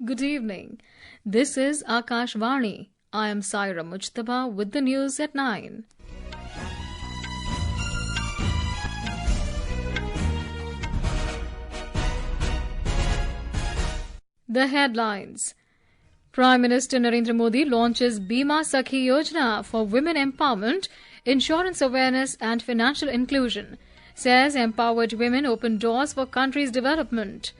Good evening. This is Akashvani. I am Saira Mujtaba with the news at 9. The headlines. Prime Minister Narendra Modi launches Bima Sakhi Yojana for women empowerment, insurance awareness and financial inclusion. Says empowered women open doors for country's development.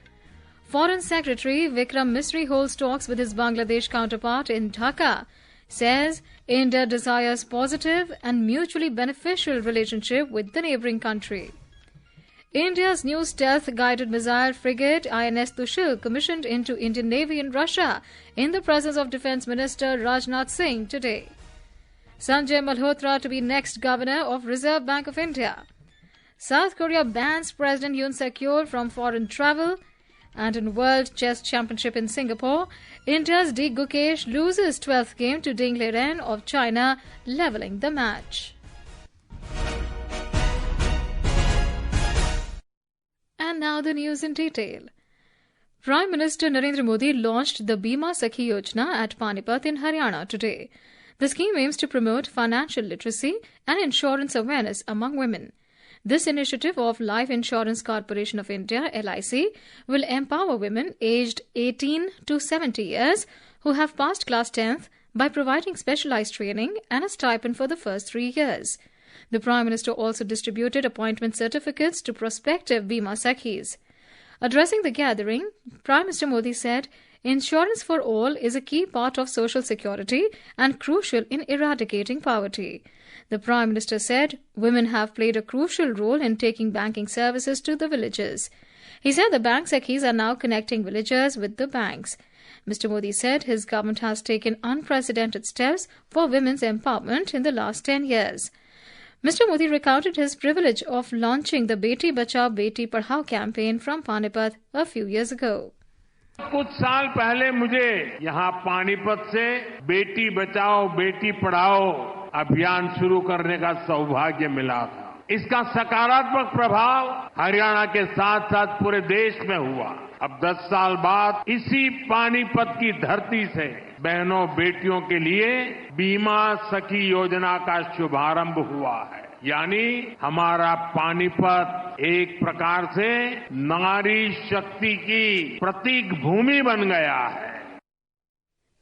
Foreign Secretary Vikram Misri holds talks with his Bangladesh counterpart in Dhaka. Says India desires positive and mutually beneficial relationship with the neighbouring country. India's new stealth-guided missile frigate INS Tushil commissioned into Indian Navy in Russia in the presence of Defence Minister Rajnath Singh today. Sanjay Malhotra to be next Governor of Reserve Bank of India. South Korea bans President Yoon Suk Yeol from foreign travel. And in World Chess Championship in Singapore, India's Gukesh loses 12th game to Ding Liren of China, levelling the match. And now the news in detail. Prime Minister Narendra Modi launched the Bima Sakhi Yojana at Panipat in Haryana today. The scheme aims to promote financial literacy and insurance awareness among women. This initiative of Life Insurance Corporation of India, LIC, will empower women aged 18 to 70 years who have passed class 10th by providing specialized training and a stipend for the first 3 years. The Prime Minister also distributed appointment certificates to prospective Bima Sakhis. Addressing the gathering, Prime Minister Modi said, "Insurance for all is a key part of social security and crucial in eradicating poverty." The Prime Minister said women have played a crucial role in taking banking services to the villages. He said the bank Sakhis are now connecting villagers with the banks. Mr. Modi said his government has taken unprecedented steps for women's empowerment in the last 10 years. Mr. Modi recounted his privilege of launching the Beti Bachao Beti Padhao campaign from Panipat a few years ago. कुछ साल पहले मुझे यहाँ पानीपत से बेटी बचाओ बेटी पढ़ाओ अभियान शुरू करने का सौभाग्य मिला था। इसका सकारात्मक प्रभाव हरियाणा के साथ साथ पूरे देश में हुआ। अब 10 साल बाद इसी पानीपत की धरती से बहनों बेटियों के लिए बीमा सखी योजना का शुभारंभ हुआ है। यानी हमारा पानीपत एक प्रकार से नारी शक्ति की प्रतीक भूमि बन गया है।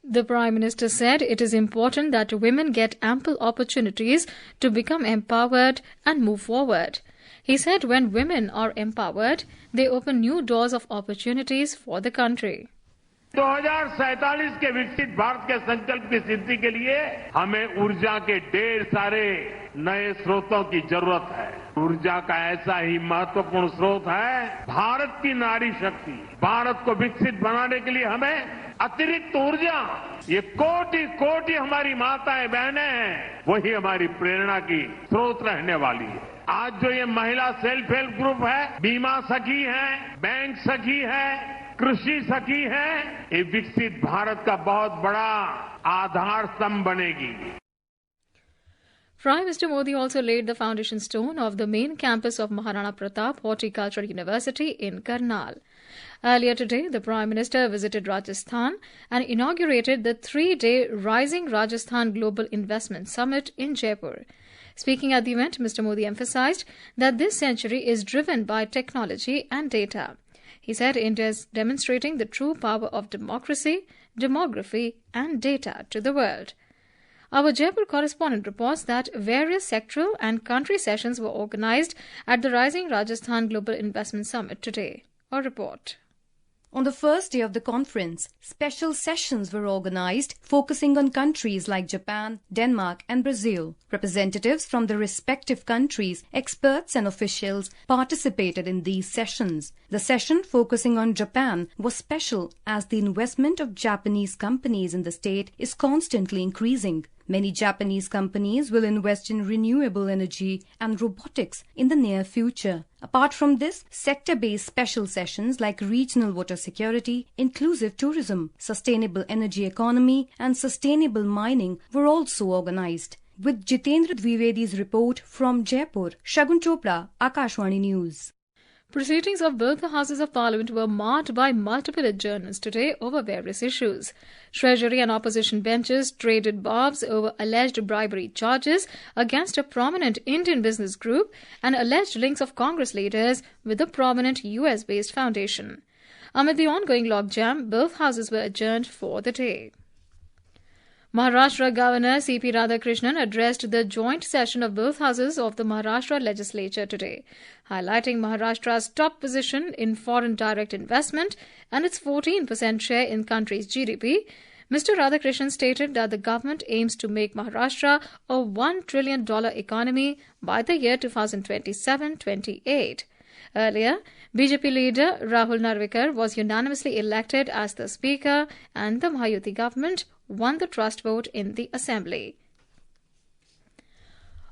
The Prime Minister said it is important that women get ample opportunities to become empowered and move forward. He said when women are empowered, they open new doors of opportunities for the country. 2047 के विकसित भारत के संकल्प की सिद्धि के लिए हमें ऊर्जा के ढेर सारे नए स्रोतों की जरूरत है। ऊर्जा का ऐसा ही महत्वपूर्ण स्रोत है भारत की नारी शक्ति। भारत को विकसित बनाने के लिए हमें अतिरिक्त ऊर्जा, ये कोटि कोटि हमारी माताएं बहनें हैं, वही हमारी प्रेरणा की स्रोत रहने वाली है। आज जो ये महिला सेल्फ हेल्प ग्रुप है, बीमा सखी है, बैंक सखी है, कृषि सखी है, ये विकसित भारत का बहुत बड़ा आधार स्तंभ बनेगी। Prime Minister Modi also laid the foundation stone of the main campus of Maharana Pratap Horticultural University in Karnal. Earlier today, the Prime Minister visited Rajasthan and inaugurated the 3-day Rising Rajasthan Global Investment Summit in Jaipur. Speaking at the event, Mr. Modi emphasized that this century is driven by technology and data. He said India is demonstrating the true power of democracy, demography and data to the world. Our Jaipur correspondent reports that various sectoral and country sessions were organized at the Rising Rajasthan Global Investment Summit today. A report. On the first day of the conference, special sessions were organized focusing on countries like Japan, Denmark and Brazil. Representatives from the respective countries, experts and officials participated in these sessions. The session focusing on Japan was special as the investment of Japanese companies in the state is constantly increasing. Many Japanese companies will invest in renewable energy and robotics in the near future. Apart from this, sector-based special sessions like regional water security, inclusive tourism, sustainable energy economy and sustainable mining were also organized. With Jitendra Dwivedi's report from Jaipur, Shagun Chopra, Akashvani News. Proceedings of both the Houses of Parliament were marred by multiple adjournments today over various issues. Treasury and opposition benches traded barbs over alleged bribery charges against a prominent Indian business group and alleged links of Congress leaders with a prominent US-based foundation. Amid the ongoing logjam, both houses were adjourned for the day. Maharashtra Governor C.P. Radhakrishnan addressed the joint session of both houses of the Maharashtra legislature today, highlighting Maharashtra's top position in foreign direct investment and its 14% share in country's GDP. Mr. Radhakrishnan stated that the government aims to make Maharashtra a $1 trillion economy by the year 2027-28. Earlier, BJP leader Rahul Narvikar was unanimously elected as the Speaker and the Mahayuti government won the trust vote in the Assembly.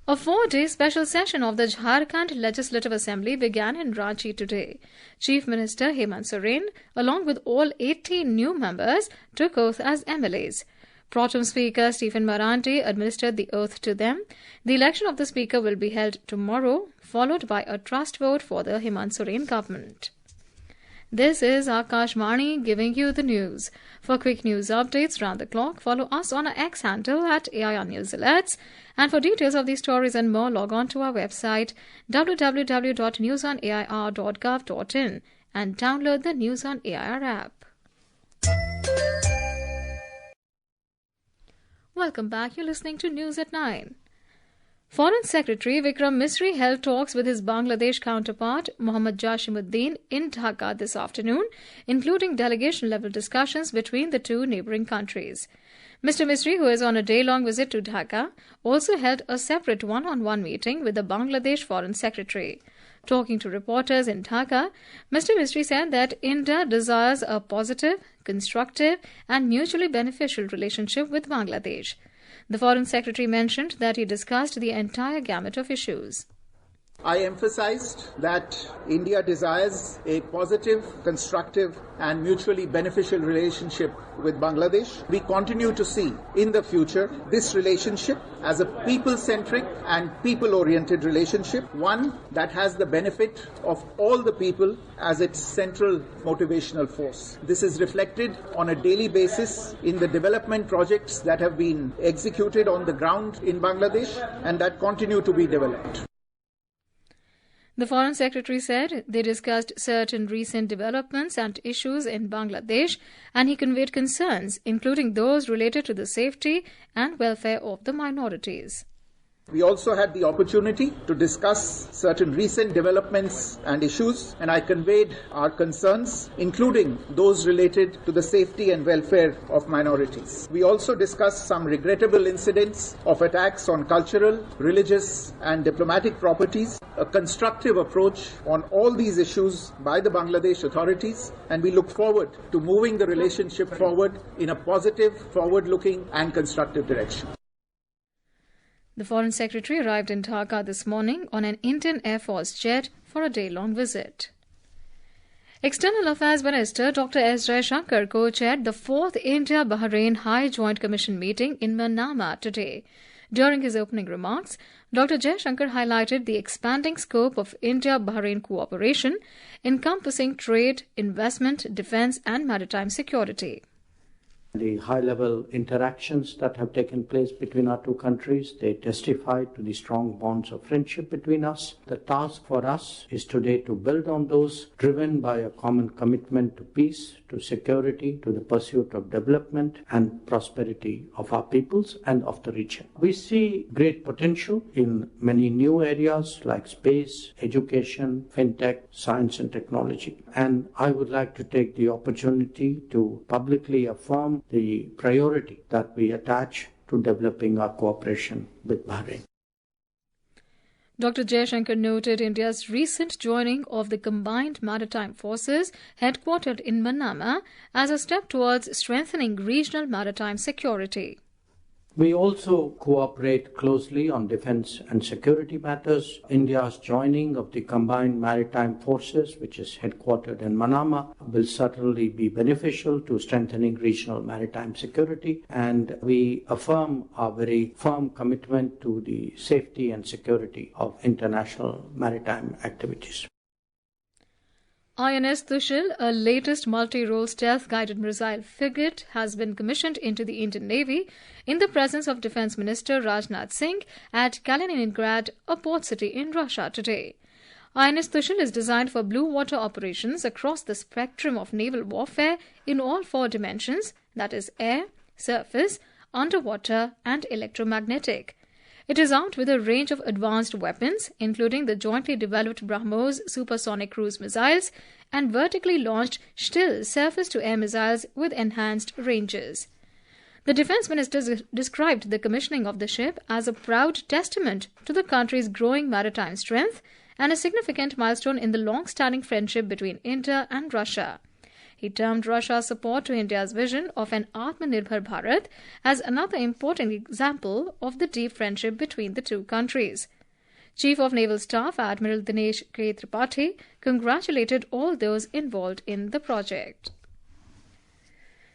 A 4-day special session of the Jharkhand Legislative Assembly began in Ranchi today. Chief Minister Hemant Soren, along with all 18 new members, took oath as MLAs. Protem Speaker Stephen Marandi administered the oath to them. The election of the Speaker will be held tomorrow, followed by a trust vote for the Hemant Soren government. This is Akashvani giving you the news. For quick news updates round the clock, follow us on our X handle at AIR News Alerts. And for details of these stories and more, log on to our website www.newsonair.gov.in and download the News on AIR app. Welcome back. You're listening to News at 9. Foreign Secretary Vikram Misri held talks with his Bangladesh counterpart Mohammad Jashimuddin in Dhaka this afternoon, including delegation-level discussions between the two neighbouring countries. Mr. Misri, who is on a day-long visit to Dhaka, also held a separate one-on-one meeting with the Bangladesh Foreign Secretary. Talking to reporters in Dhaka, Mr. Misri said that India desires a positive, constructive and mutually beneficial relationship with Bangladesh. The Foreign Secretary mentioned that he discussed the entire gamut of issues. I emphasized that India desires a positive, constructive and mutually beneficial relationship with Bangladesh. We continue to see in the future this relationship as a people-centric and people-oriented relationship, one that has the benefit of all the people as its central motivational force. This is reflected on a daily basis in the development projects that have been executed on the ground in Bangladesh and that continue to be developed. The Foreign Secretary said they discussed certain recent developments and issues in Bangladesh, and he conveyed concerns, including those related to the safety and welfare of the minorities. We also had the opportunity to discuss certain recent developments and issues, and I conveyed our concerns, including those related to the safety and welfare of minorities. We also discussed some regrettable incidents of attacks on cultural, religious and diplomatic properties, a constructive approach on all these issues by the Bangladesh authorities, and we look forward to moving the relationship forward in a positive, forward-looking and constructive direction. The Foreign Secretary arrived in Dhaka this morning on an Indian Air Force jet for a day-long visit. External Affairs Minister Dr. S. Jaishankar co-chaired the 4th India-Bahrain High Joint Commission meeting in Manama today. During his opening remarks, Dr. Jaishankar highlighted the expanding scope of India-Bahrain cooperation, encompassing trade, investment, defence and maritime security. The high-level interactions that have taken place between our two countries, they testify to the strong bonds of friendship between us. The task for us is today to build on those, driven by a common commitment to peace, to security, to the pursuit of development and prosperity of our peoples and of the region. We see great potential in many new areas like space, education, fintech, science and technology. And I would like to take the opportunity to publicly affirm the priority that we attach to developing our cooperation with Bahrain. Dr. Jaishankar noted India's recent joining of the Combined Maritime Forces headquartered in Manama as a step towards strengthening regional maritime security. We also cooperate closely on defence and security matters. India's joining of the Combined Maritime Forces, which is headquartered in Manama, will certainly be beneficial to strengthening regional maritime security, and we affirm our very firm commitment to the safety and security of international maritime activities. INS Tushil, a latest multi-role stealth-guided missile frigate, has been commissioned into the Indian Navy in the presence of Defence Minister Rajnath Singh at Kaliningrad, a port city in Russia, today. INS Tushil is designed for blue water operations across the spectrum of naval warfare in all four dimensions, that is air, surface, underwater and electromagnetic. It is armed with a range of advanced weapons, including the jointly developed BrahMos supersonic cruise missiles and vertically launched Shtil surface-to-air missiles with enhanced ranges. The Defence Minister described the commissioning of the ship as a proud testament to the country's growing maritime strength and a significant milestone in the long-standing friendship between India and Russia. He termed Russia's support to India's vision of an Atmanirbhar Bharat as another important example of the deep friendship between the two countries. Chief of Naval Staff Admiral Dinesh K. Tripathi congratulated all those involved in the project.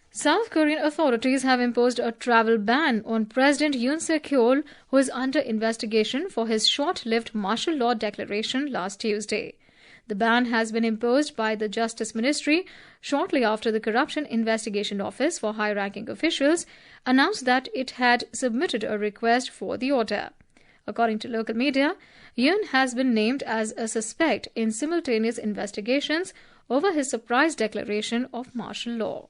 South Korean authorities have imposed a travel ban on President Yoon Suk Yeol, who is under investigation for his short-lived martial law declaration last Tuesday. The ban has been imposed by the Justice Ministry shortly after the Corruption Investigation Office for high-ranking officials announced that it had submitted a request for the order. According to local media, Yoon has been named as a suspect in simultaneous investigations over his surprise declaration of martial law.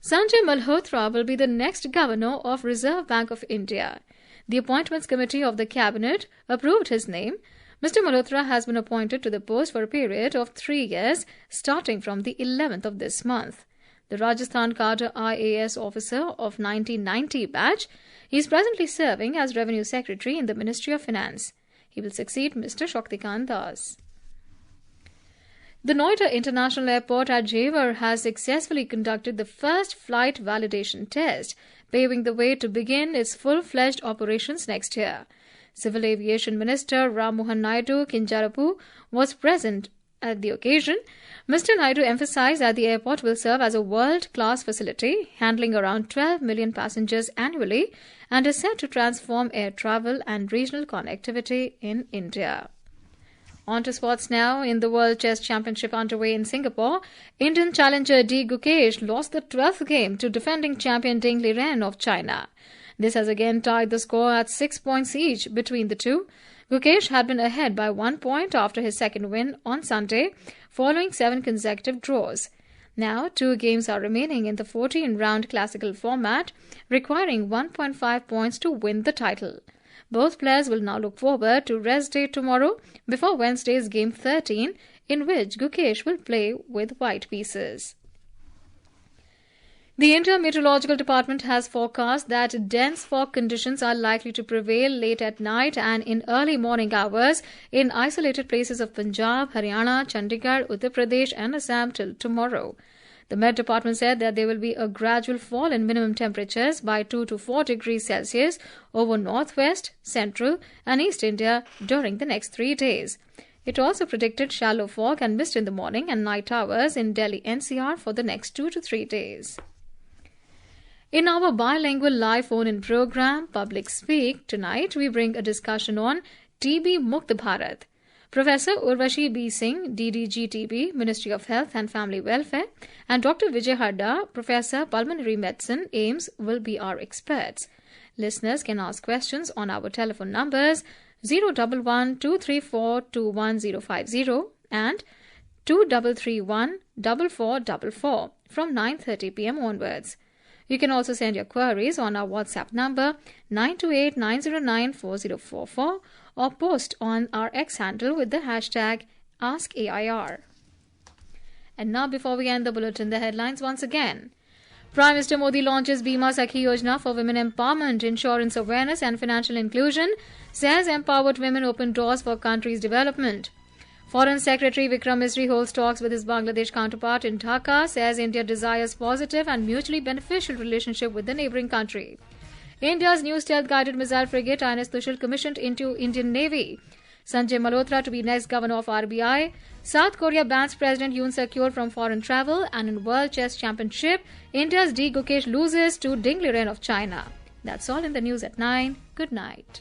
Sanjay Malhotra will be the next governor of Reserve Bank of India. The Appointments Committee of the Cabinet approved his name. Mr. Malhotra has been appointed to the post for a period of 3 years, starting from the 11th of this month. The Rajasthan cadre IAS officer of 1990 batch, he is presently serving as Revenue Secretary in the Ministry of Finance. He will succeed Mr. Shaktikant Das. The Noida International Airport at Jewar has successfully conducted the first flight validation test, paving the way to begin its full-fledged operations next year. Civil Aviation Minister Ram Mohan Naidu Kinjarapu was present at the occasion. Mr. Naidu emphasized that the airport will serve as a world-class facility, handling around 12 million passengers annually, and is set to transform air travel and regional connectivity in India. On to sports now. In the World Chess Championship underway in Singapore, Indian challenger Gukesh lost the 12th game to defending champion Ding Liren of China. This has again tied the score at 6 points each between the two. Gukesh had been ahead by 1 point after his second win on Sunday, following 7 consecutive draws. Now, 2 games are remaining in the 14-round classical format, requiring 1.5 points to win the title. Both players will now look forward to rest day tomorrow before Wednesday's Game 13, in which Gukesh will play with white pieces. The India Meteorological Department has forecast that dense fog conditions are likely to prevail late at night and in early morning hours in isolated places of Punjab, Haryana, Chandigarh, Uttar Pradesh and Assam till tomorrow. The Met Department said that there will be a gradual fall in minimum temperatures by 2 to 4 degrees Celsius over northwest, central and east India during the next 3 days. It also predicted shallow fog and mist in the morning and night hours in Delhi NCR for the next 2 to 3 days. In our bilingual live phone-in program, Public Speak, tonight we bring a discussion on TB Mukt Bharat. Professor Urvashi B. Singh, DDG TB, Ministry of Health and Family Welfare, and Dr. Vijay Hadda, Professor Pulmonary Medicine, AIIMS, will be our experts. Listeners can ask questions on our telephone numbers 011-234-21050 and 2331-4444 from 9:30 p.m. onwards. You can also send your queries on our WhatsApp number 928-909-4044 or post on our X handle with the hashtag AskAIR. And now, before we end the bulletin, the headlines once again. Prime Minister Modi launches Bima Sakhi Yojana for women empowerment, insurance awareness and financial inclusion, says empowered women open doors for country's development. Foreign Secretary Vikram Misri holds talks with his Bangladesh counterpart in Dhaka, says India desires positive and mutually beneficial relationship with the neighbouring country. India's new stealth-guided missile frigate INS Tushil commissioned into Indian Navy. Sanjay Malhotra to be next governor of RBI. South Korea bans President Yoon Suk Yeol from foreign travel. And in World Chess Championship, India's D. Gukesh loses to Ding Liren of China. That's all in the news at 9. Good night.